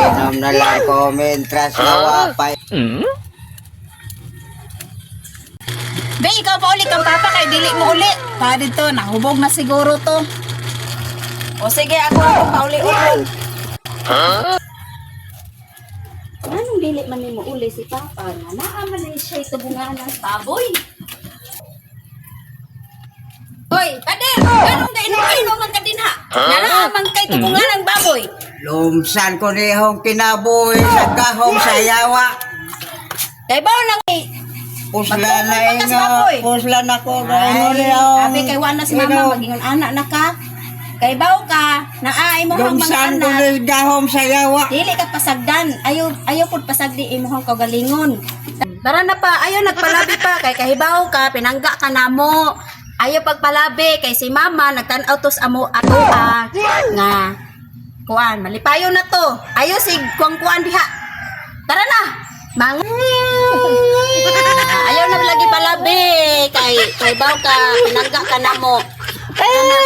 Inom na lang ko, mentras na wapay. Be, ikaw pa ulit kang papa kay dili mo ulit. Pa dito, nahubog na siguro to. O sige, ako pauli-uli. Anong dili man nimo uli si Papa nga naaman na siya tubungan ng baboy. Hoy, pader, anong gainom man ka din ha? Nalaaman kay tubungan ng baboy. Lumsan ko nihong kinabuhi sa kahong sayawa. Kay bao nang Pusla na magpupunta ka sa ingo, baboy. pusla na ko. Abi kay wala si mama magingon anak na ka. Kay bao ka, naay mo hang mga Lumsan ko anak. nihong kahong sayawa. Dili ka pasagdan. Ayaw pud pasagdi imuhang kagalingon. Tara na pa, ayaw nagpalabi pa kay kahibaw ka, pinangga ka namo. Ayaw pagpalabi kay si mama nagtan-aw tos amo atoa nga kuan malipayo na to. Ayaw sig kuan diha. Tara na. Mang ayaw na lagi palabi kay kahibaw ka, pinangga ka namo. Tara na.